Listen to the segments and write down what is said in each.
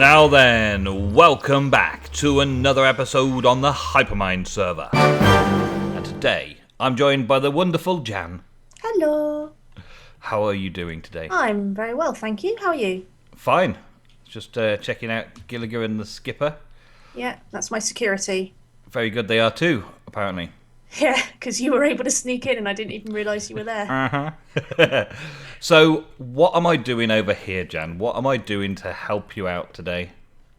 Now then, welcome back to another episode on the Hypermine server. And today, I'm joined by the wonderful Jan. Hello. How are you doing today? I'm very well, thank you. How are you? Fine. Just checking out Gilliger and the Skipper. Yeah, that's my security. Very good they are too, apparently. Yeah, because you were able to sneak in and I didn't even realise you were there. Uh-huh. So, what am I doing over here, Jan? What am I doing to help you out today?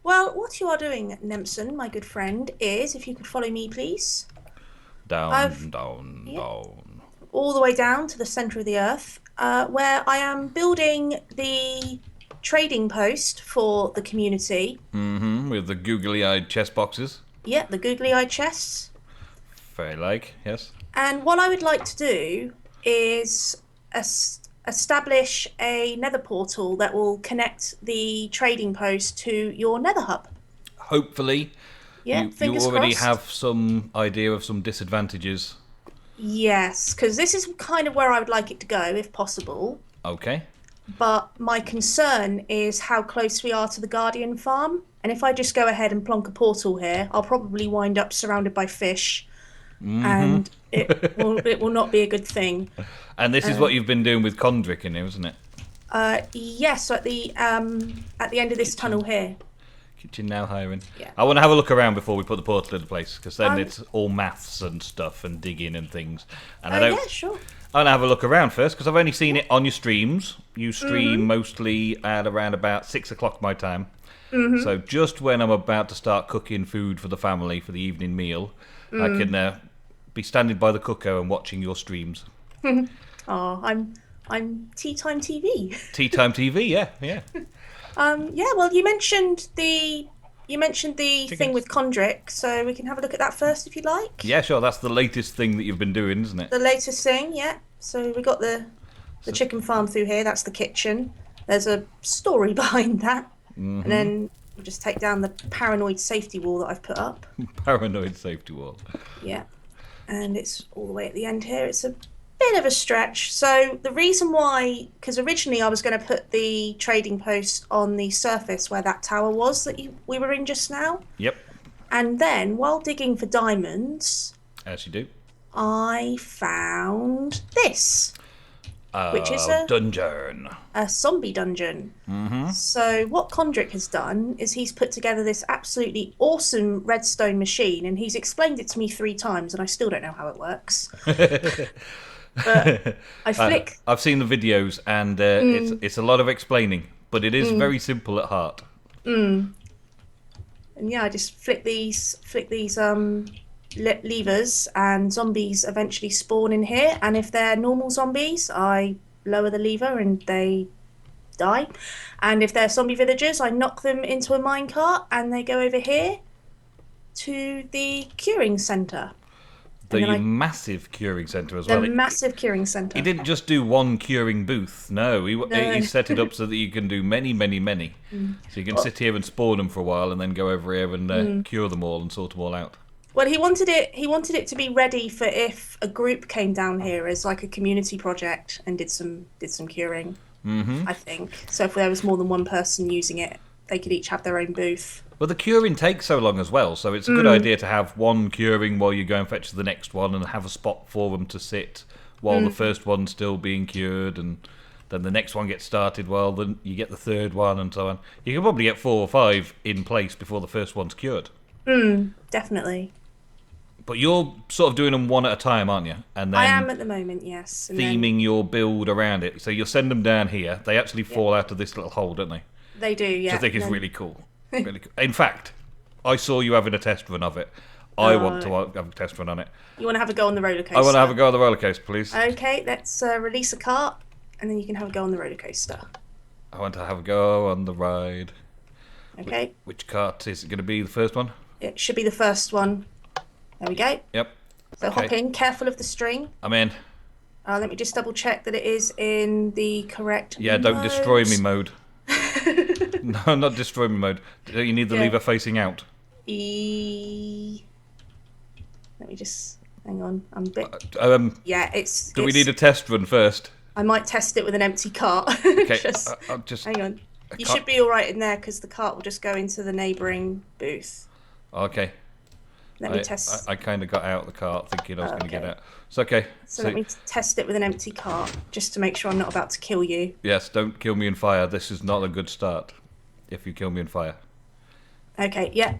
Well, what you are doing, Nemsun, my good friend, is, if you could follow me, please. Down. All the way down to the centre of the earth, where I am building the trading post for the community. Mm-hmm, with the googly-eyed chest boxes. Yeah, the googly-eyed chests. Very like, yes. And what I would like to do is establish a nether portal that will connect the trading post to your nether hub. Hopefully. Yeah, you already crossed. have some idea of some disadvantages. Yes, because this is kind of where I would like it to go, if possible. Okay. But my concern is how close we are to the Guardian farm. And if I just go ahead and plonk a portal here, I'll probably wind up surrounded by fish. Mm-hmm. And it will not be a good thing. And this is what you've been doing with Condrick in here, isn't it? Yes, so at the end of this tunnel here. Kitchen now hiring. Yeah. I want to have a look around before we put the portal into place, because then it's all maths and stuff and digging and things. And yeah, sure. I want to have a look around first, because I've only seen it on your streams. You stream mostly at around about 6 o'clock my time. Mm-hmm. So just when I'm about to start cooking food for the family for the evening meal, I can be standing by the cooker and watching your streams. Oh, I'm Tea Time TV. Tea Time TV, yeah. Yeah. Well, you mentioned the thing with Condrick, so we can have a look at that first if you'd like. Yeah, sure. That's the latest thing that you've been doing, isn't it? The latest thing, yeah. So we got the chicken farm through here. That's the kitchen. There's a story behind that, and then we'll just take down the paranoid safety wall that I've put up. Paranoid safety wall. Yeah. And it's all the way at the end here. It's a bit of a stretch. So the reason why, because originally I was going to put the trading post on the surface where that tower was that we were in just now. Yep. And then while digging for diamonds, As you do. I found this, which is a dungeon. A zombie dungeon. Mm-hmm. So what Condrick has done is he's put together this absolutely awesome redstone machine, and he's explained it to me 3 times, and I still don't know how it works. But I flick. I've seen the videos, and it's a lot of explaining, but it is very simple at heart. And yeah, I just flick these levers, and zombies eventually spawn in here. And if they're normal zombies, I lower the lever and they die. And if they're zombie villagers, I knock them into a minecart and they go over here to the curing centre. The massive curing centre as well. The massive curing centre. He didn't just do one curing booth. No, he set it up so that you can do many. So you can sit here and spawn them for a while and then go over here and cure them all and sort them all out. Well, he wanted it to be ready for if a group came down here as like a community project and did some curing. I think so. If there was more than one person using it, they could each have their own booth. Well, the curing takes so long as well, so it's a good idea to have one curing while you go and fetch the next one, and have a spot for them to sit while the first one's still being cured, and then the next one gets started while then you get the third one, and so on. You can probably get 4 or 5 in place before the first one's cured. Definitely. But you're sort of doing them one at a time, aren't you? And then I am at the moment, yes. And theming your build around it. So you'll send them down here. They actually fall out of this little hole, don't they? They do, yeah. Which I think is really cool. Really cool. In fact, I saw you having a test run of it. I want to have a test run on it. You want to have a go on the roller coaster? I want to have a go on the roller coaster, please. Okay, let's release a cart, and then you can have a go on the roller coaster. I want to have a go on the ride. Okay. Which cart is it going to be? The first one? It should be the first one. There we go. Yep. So hop in, careful of the string. I'm in. Let me just double check that it is in the correct Yeah, don't destroy me mode. No, not destroy me mode. You need the lever facing out. Let me just hang on. I'm a bit. Yeah, Do we need a test run first? I might test it with an empty cart. Okay, just I'll just hang on. You should be all right in there because the cart will just go into the neighbouring booth. Okay. Let me test. I kind of got out of the cart thinking I was going to get out. It's okay. So let me test it with an empty cart just to make sure I'm not about to kill you. Yes, don't kill me in fire. This is not a good start if you kill me in fire. Okay, yeah.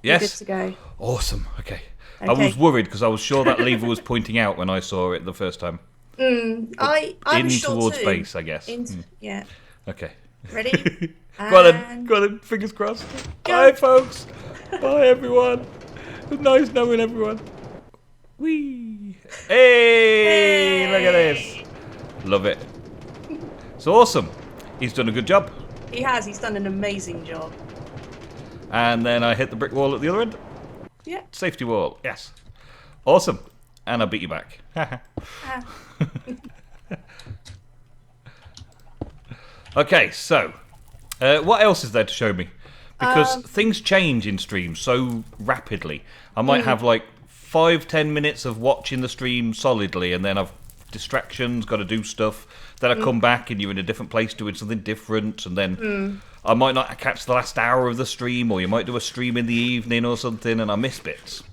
Yes? Good to go. Awesome. Okay. I was worried because I was sure that lever was pointing out when I saw it the first time. I was sure towards too. base, I guess. Yeah. Okay. Ready? Go on then. Fingers crossed. Go. Bye, folks. Bye, everyone. It was nice knowing everyone. Whee! Hey! Look at this. Love it. It's awesome. He's done a good job. He has. He's done an amazing job. And then I hit the brick wall at the other end. Yeah. Safety wall. Yes. Awesome. And I beat you back. Okay, so what else is there to show me? Because things change in streams so rapidly. I might have like 5-10 minutes of watching the stream solidly, and then I've distractions, got to do stuff. Then I come back and you're in a different place doing something different, and then I might not catch the last hour of the stream, or you might do a stream in the evening or something, and I miss bits.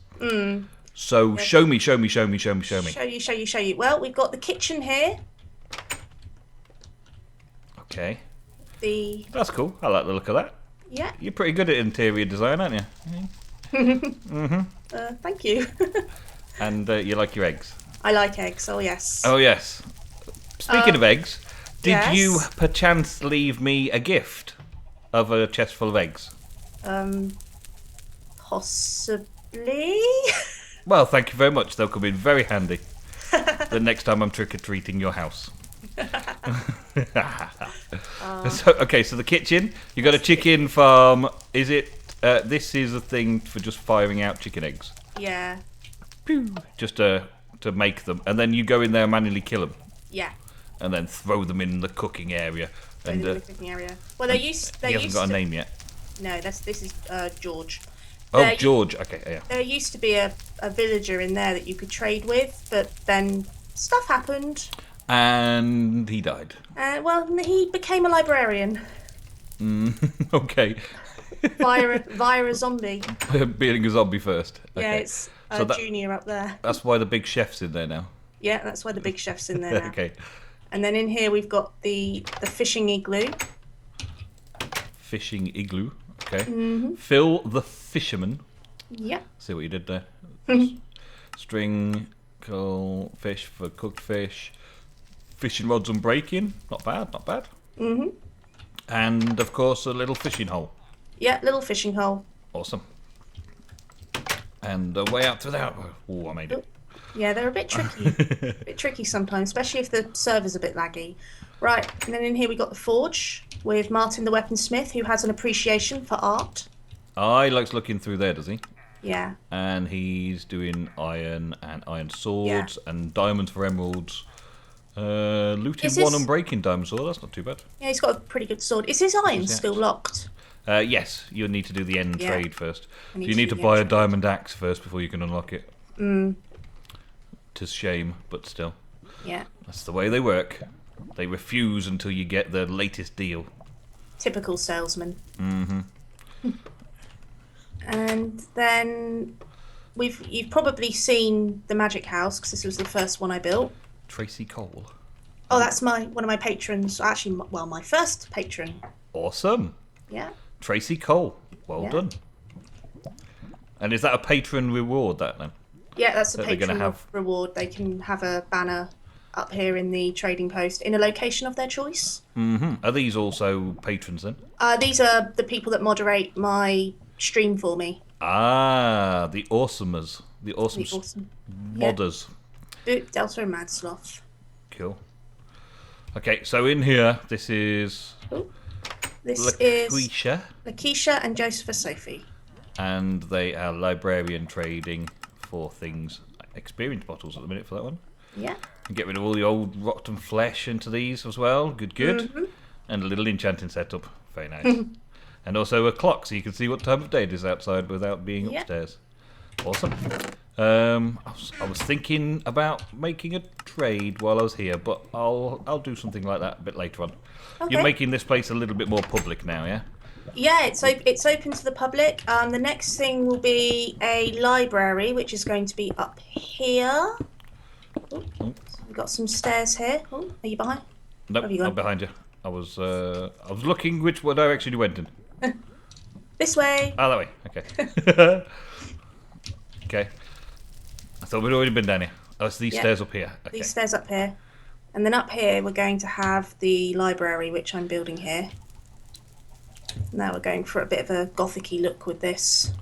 So show me. Show you. Well, we've got the kitchen here. Okay. That's cool. I like the look of that. Yeah. You're pretty good at interior design, aren't you? Thank you. And you like your eggs. I like eggs. Oh yes. Oh yes. Speaking of eggs, did you yes. perchance leave me a gift of a chest full of eggs? Possibly. Well, thank you very much. They'll come in very handy the next time I'm trick-or-treating your house. So the kitchen. You got a chicken farm. Is it? This is a thing for just firing out chicken eggs. Yeah. Just to make them, and then you go in there and manually kill them. Yeah. And then throw them in the cooking area. And the cooking area. Well, he hasn't got a name yet. No, this is George. Oh, George. Okay, yeah. There used to be a villager in there that you could trade with, but then stuff happened. And he died. Well, he became a librarian. Okay. via a zombie. Being a zombie first. Okay. Yeah, it's Junior up there. That's why the big chef's in there now. Yeah, that's why the big chef's in there now. Okay. And then in here we've got the fishing igloo. Fishing igloo. Okay. Phil the fisherman. Yeah. See what you did there. String, coal, fish for cooked fish. Fishing rods and breaking. Not bad, not bad. And of course a little fishing hole. Yeah, little fishing hole. Awesome. And a way out to that. Oh, I made it. Yeah, they're a bit tricky. Sometimes, especially if the server's a bit laggy. Right, and then in here we got the forge with Martin the weaponsmith, who has an appreciation for art. Oh, he likes looking through there, does he? Yeah. And he's doing iron and iron swords and diamonds for emeralds. Looting one and breaking diamond sword. That's not too bad. Yeah, he's got a pretty good sword. Is his iron still locked? Yes, you'll need to do the end trade first. You need to buy a diamond axe first before you can unlock it. Tis shame, but still. Yeah. That's the way they work. They refuse until you get the latest deal. Typical salesman. And then you've probably seen the magic house because this was the first one I built. Tracy Cole. Oh, that's one of my patrons. Actually, my first patron. Awesome. Yeah. Tracy Cole. Well done. And is that a patron reward, that then? Yeah, that's a patron reward. They can have a banner up here in the trading post in a location of their choice. Are these also patrons then? These are the people that moderate my stream for me. Ah, the awesomers. The awesome modders. Boop, Delta and Mad Sloth. Cool. Okay, so in here, this is... This is Lakeisha and Joseph Sophie. And they are librarian trading for things. Experience bottles at the minute for that one. Yeah. And get rid of all the old rotten flesh into these as well. Good. And a little enchanting setup. Very nice. And also a clock so you can see what time of day it is outside without being upstairs. Awesome. I was thinking about making a trade while I was here, but I'll do something like that a bit later on. Okay. You're making this place a little bit more public now, yeah? Yeah, it's open to the public. The next thing will be a library, which is going to be up here. Oh, we've got some stairs here. Oh, are you behind? Nope, Where have you I'm gone? behind you. I was looking which direction you went in. This way. Ah, that way. Okay. Okay. I thought we'd already been down here. Oh, it's these Yeah. stairs up here. Okay. These stairs up here. And then up here, we're going to have the library, which I'm building here. Now we're going for a bit of a gothic-y look with this.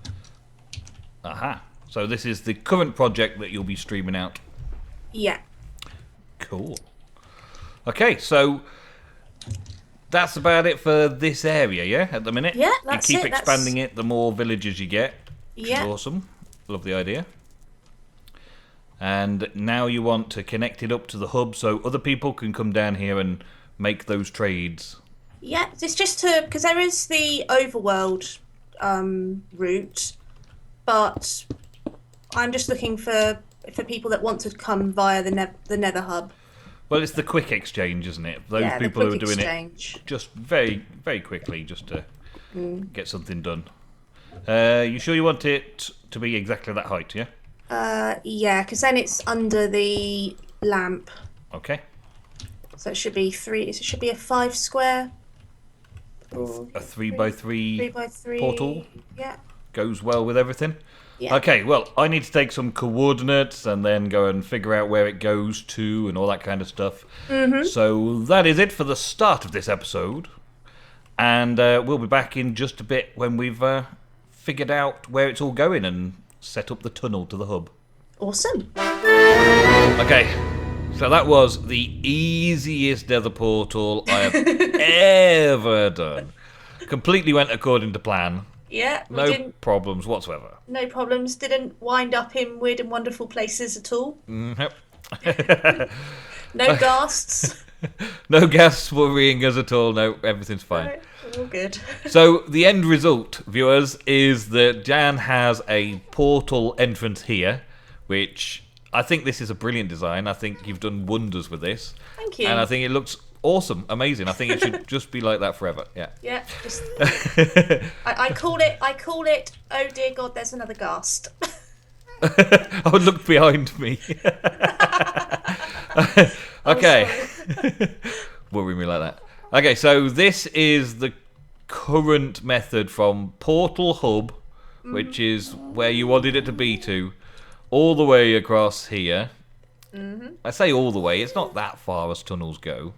Aha. So this is the current project that you'll be streaming out. Yeah. Cool. Okay, so that's about it for this area, yeah, at the minute? Yeah, that's You keep it, expanding it the more villages you get. Which Yeah. is awesome. Love the idea. And now you want to connect it up to the hub so other people can come down here and make those trades. Yeah, it's just to... Because there is the overworld route, but I'm just looking for people that want to come via the Nether hub. Well, it's the quick exchange, isn't it? Those Yeah, the people who are quick doing exchange. it just very, very quickly, just to get something done. You sure you want it to be exactly that height, yeah? Yeah, because then it's under the lamp. Okay. So it should be it should be a 5 square. A 3x3 3x3 portal Yeah. goes well with everything. Yeah. Okay, well, I need to take some coordinates and then go and figure out where it goes to and all that kind of stuff. So that is it for the start of this episode. And we'll be back in just a bit when we've figured out where it's all going and set up the tunnel to the hub. Awesome. Okay, so that was the easiest nether portal I have ever done. Completely went according to plan. Yeah. We No didn't. problems whatsoever. No problems. Didn't wind up in weird and wonderful places at all. Yep. No ghasts. No gas worrying us at all. No, everything's fine. No, all good. So the end result, viewers, is that Jan has a portal entrance here, which I think this is a brilliant design. I think you've done wonders with this. Thank you. And I think it looks awesome, amazing. I think it should just be like that forever. Yeah. Yeah. Just. I call it. Oh dear God! There's another ghast. I would look behind me. Okay. Worry me like that. Okay, so this is the current method from Portal Hub, which is where you wanted it to be to, all the way across here. I say all the way, it's not that far as tunnels go.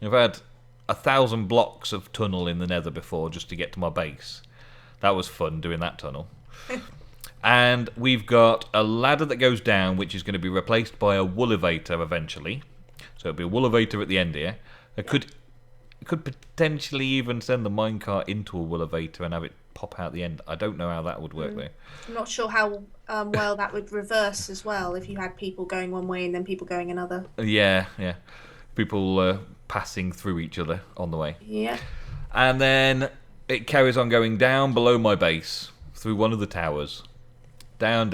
I've had 1,000 blocks of tunnel in the nether before just to get to my base. That was fun doing that tunnel. And we've got a ladder that goes down, which is going to be replaced by a wool elevator eventually. So it'll be a wool elevator at the end here. It could potentially even send the minecart into a wool elevator and have it pop out the end. I don't know how that would work though. I'm not sure how well that would reverse as well if you had people going one way and then people going another. Yeah. People passing through each other on the way. Yeah. And then it carries on going down below my base through one of the towers. Down.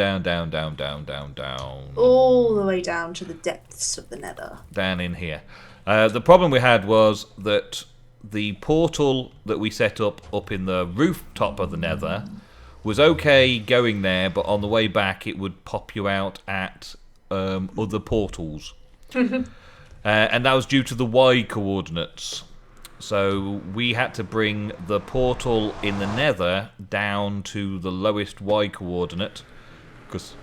All the way down to the depths of the nether. Down in here. The problem we had was that the portal that we set up in the rooftop of the nether was okay going there, but on the way back it would pop you out at other portals. And that was due to the Y coordinates. So we had to bring the portal in the nether down to the lowest Y coordinate, because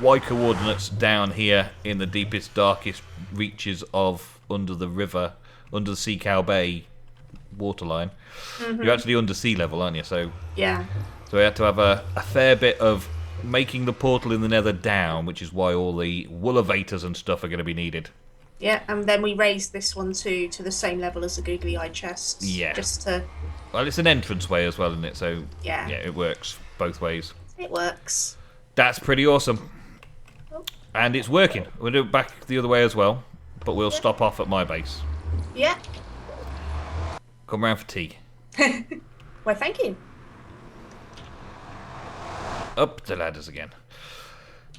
Y coordinates down here in the deepest, darkest reaches of under the river, under the Sea Cow Bay waterline. You're actually under sea level, aren't you? So Yeah. we had to have a fair bit of making the portal in the nether down, which is why all the wool elevators and stuff are going to be needed. Yeah, and then we raised this one too to the same level as the googly eye chests. Yeah. Just to. Well, it's an entrance way as well, isn't it? So Yeah. it works both ways. It works. That's pretty awesome. Oh. And it's working. We'll do it back the other way as well, but we'll stop off at my base. Yeah. Come round for tea. Well, thank you. Up the ladders again.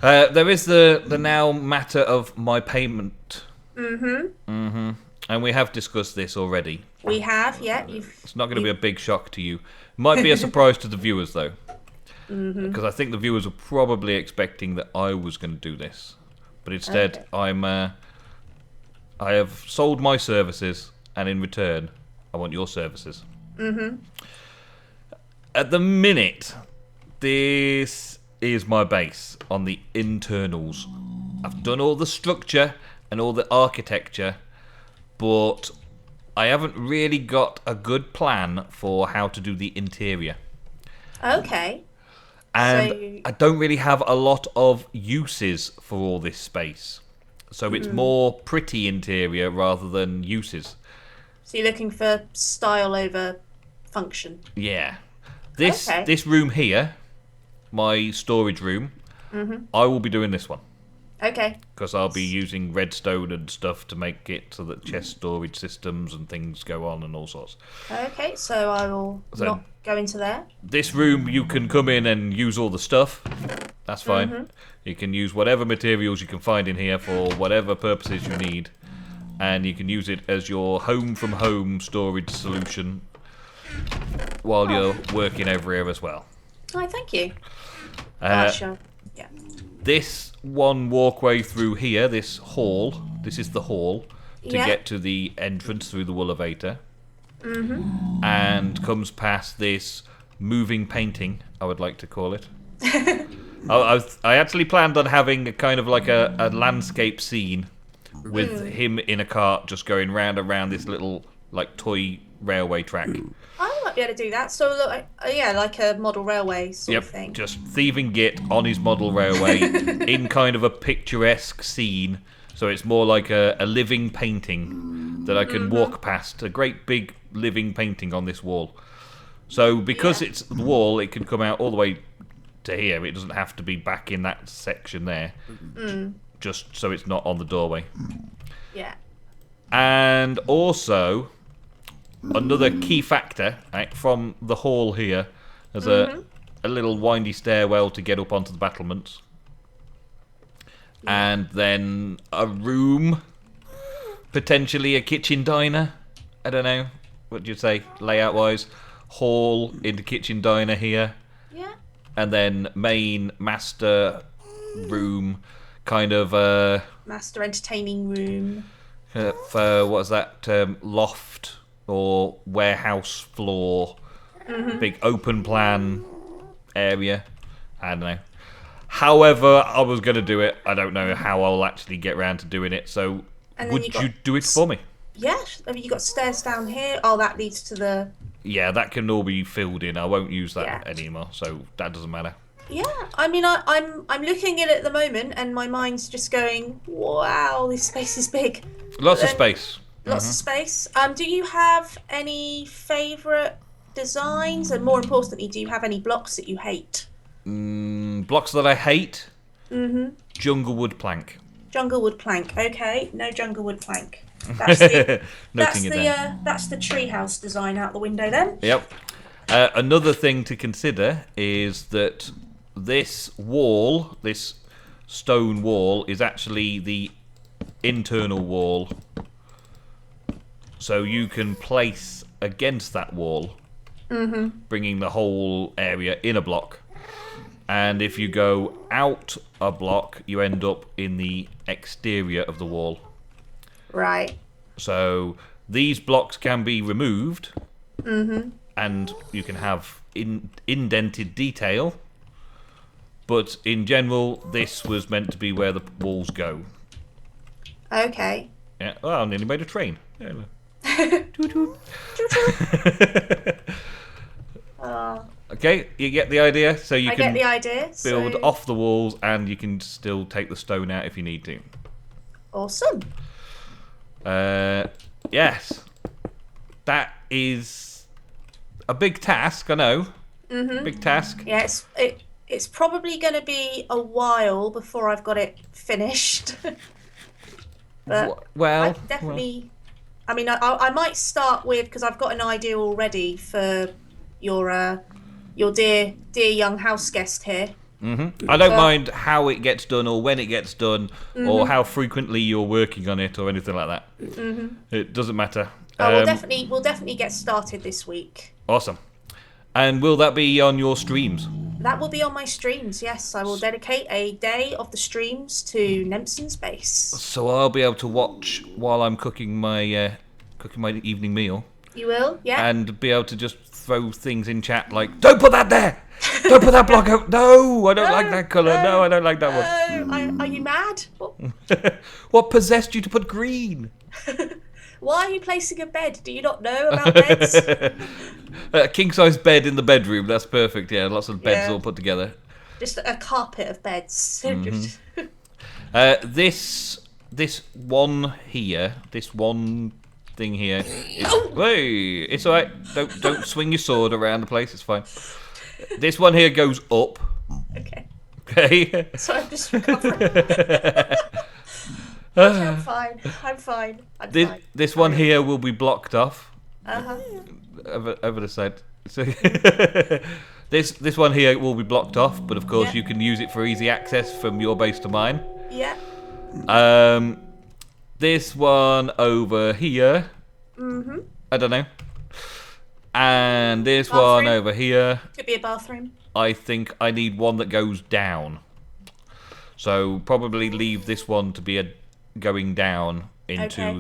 There is the now matter of my payment. And we have discussed this already. We have, yeah. It's not going to be a big shock to you. Might be a surprise to the viewers, though. Because I think the viewers were probably expecting that I was going to do this. But instead, I have sold my services, and in return, I want your services. At the minute, this is my base on the internals. I've done all the structure and all the architecture, but I haven't really got a good plan for how to do the interior. Okay. And So... I don't really have a lot of uses for all this space. So it's more pretty interior rather than uses. So you're looking for style over function. Yeah. This room here, my storage room, I will be doing this one. Okay. Because I'll be using redstone and stuff to make it so that chest storage systems and things go on and all sorts. Okay, so I will not go into there. This room, you can come in and use all the stuff. That's fine. You can use whatever materials you can find in here for whatever purposes you need. And you can use it as your home-from-home storage solution while you're working over here as well. Oh, thank you. Yeah. This one walkway through here, this hall, this is the hall to get to the entrance through the wool elevator. And comes past this moving painting, I would like to call it. I actually planned on having a kind of like a landscape scene with him in a cart just going round and round this little like toy railway track. I might be able to do that. So, look, yeah, like a model railway sort of thing. Just thieving Git on his model railway in kind of a picturesque scene. So it's more like a living painting that I can walk past. A great big living painting on this wall. So because it's the wall, it can come out all the way to here. It doesn't have to be back in that section there. Just so it's not on the doorway. Yeah. And also... another key factor from the hall here, there's a little windy stairwell to get up onto the battlements. And then a room, potentially a kitchen diner. I don't know, what do you say, layout-wise? Hall into kitchen diner here. Yeah. And then main master room, kind of... master entertaining room. For, what's that, loft... or warehouse floor, big open plan area. I don't know. However, I was going to do it. I don't know how I'll actually get around to doing it. So, would you do it for me? Yeah. I mean, you got stairs down here. Oh, that leads to the... Yeah, that can all be filled in. I won't use that anymore, so that doesn't matter. Yeah, I mean, I'm looking at it at the moment, and my mind's just going, wow, this space is big. Lots of space. Lots of space. Do you have any favourite designs? And more importantly, do you have any blocks that you hate? Blocks that I hate? Jungle wood plank. Jungle wood plank. Okay, no jungle wood plank. That's the that's the treehouse design out the window then. Yep. Another thing to consider is that this wall, this stone wall, is actually the internal wall. So you can place against that wall, bringing the whole area in a block. And if you go out a block, you end up in the exterior of the wall. Right. So these blocks can be removed, and you can have indented detail. But in general, this was meant to be where the walls go. Okay. Yeah. Oh, I nearly made a train. Yeah, look. Okay, you get the idea. So you can get the idea. Build off the walls, and you can still take the stone out if you need to. Awesome. Yes, that is a big task. I know. Big task. Yeah, it's probably going to be a while before I've got it finished. But I definitely. I mean, I might start with, because I've got an idea already for your dear young house guest here. I don't mind how it gets done or when it gets done or how frequently you're working on it or anything like that. It doesn't matter. We'll definitely get started this week. Awesome. And will that be on your streams? That will be on my streams, yes. I will dedicate a day of the streams to Nemsun's base. So I'll be able to watch while I'm cooking my evening meal. You will, yeah. And be able to just throw things in chat like, don't put that there! Don't put that block out! No, I don't like that colour. No, I don't like that one. Are you mad? What possessed you to put green? Why are you placing a bed? Do you not know about beds? A king-size bed in the bedroom. That's perfect, yeah. Lots of beds all put together. Just a carpet of beds. This one here, this one thing here. Hey, it's all right. Don't swing your sword around the place. It's fine. This one here goes up. Okay. Okay. So I'm just recovering. I'm fine. This one here will be blocked off. Over the side. So this one here will be blocked off, but of course you can use it for easy access from your base to mine. Yeah. This one over here. I don't know. And this one over here. Could be a bathroom. I think I need one that goes down. So probably leave this one to be going down into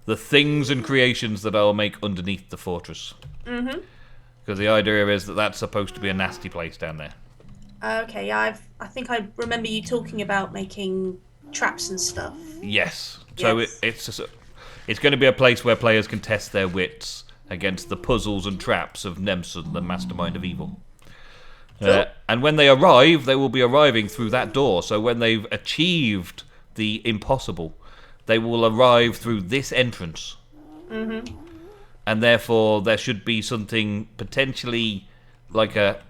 the things and creations that I'll make underneath the fortress. Because the idea is that that's supposed to be a nasty place down there. Okay, yeah, I think I remember you talking about making traps and stuff. Yes. So it's going to be a place where players can test their wits against the puzzles and traps of Nemsun, the mastermind of evil. Cool. And when they arrive, they will be arriving through that door. So when they've achieved the impossible, they will arrive through this entrance. And therefore, there should be something potentially like a,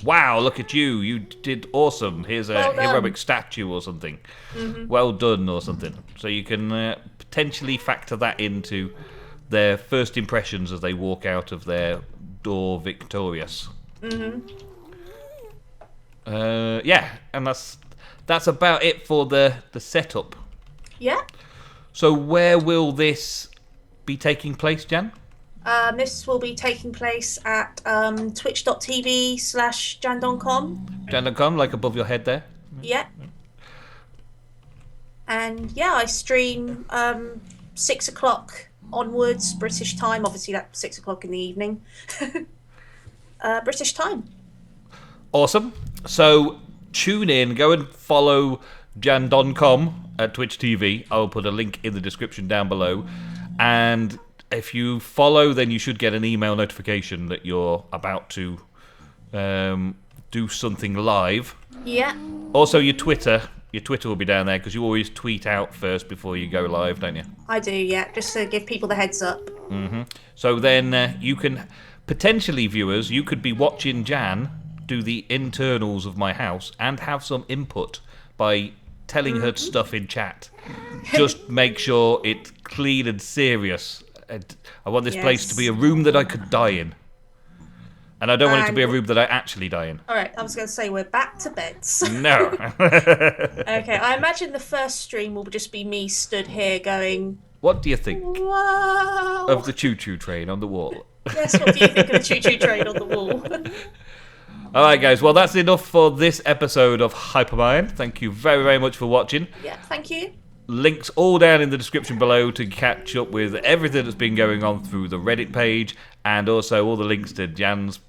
wow, look at you, you did awesome. Here's a heroic statue or something. Well done or something. So you can potentially factor that into their first impressions as they walk out of their door victorious. Yeah, and that's about it for the setup. Yeah. So where will this be taking place, Jan? This will be taking place at twitch.tv/Jan.com. Jan.com, like above your head there? Yeah. And yeah, I stream 6 o'clock onwards, British time. Obviously, that's 6 o'clock in the evening. British time. Awesome. So tune in, go and follow Jan.com at Twitch TV. I'll put a link in the description down below. And if you follow, then you should get an email notification that you're about to do something live. Yeah. Also, your Twitter will be down there because you always tweet out first before you go live, don't you? I do, yeah, just to give people the heads up. So then you can, potentially viewers, you could be watching Jan do the internals of my house and have some input by telling her stuff in chat. Just make sure it's clean and serious. I want this place to be a room that I could die in. And I don't want it to be a room that I actually die in. Alright, I was going to say we're back to beds. No. Okay, I imagine the first stream will just be me stood here going, what do you think wow, of the choo-choo train on the wall? Yes, what do you think of the choo-choo train on the wall? Alright guys, well that's enough for this episode of Hypermine. Thank you very, very much for watching. Yeah, thank you. Links all down in the description below to catch up with everything that's been going on through the Reddit page, and also all the links to Jan's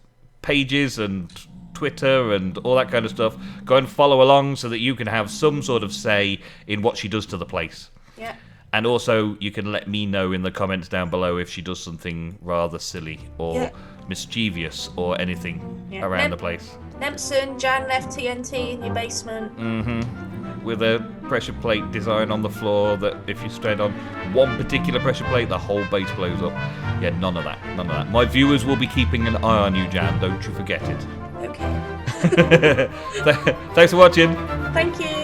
pages and Twitter and all that kind of stuff. Go and follow along so that you can have some sort of say in what she does to the place. Yeah. And also you can let me know in the comments down below if she does something rather silly or mischievous or anything around the place. Nemsun, Jan left TNT in your basement. With a pressure plate design on the floor that if you stand on one particular pressure plate, the whole base blows up. Yeah, none of that. None of that. My viewers will be keeping an eye on you, Jan. Don't you forget it. Okay. Thanks for watching. Thank you.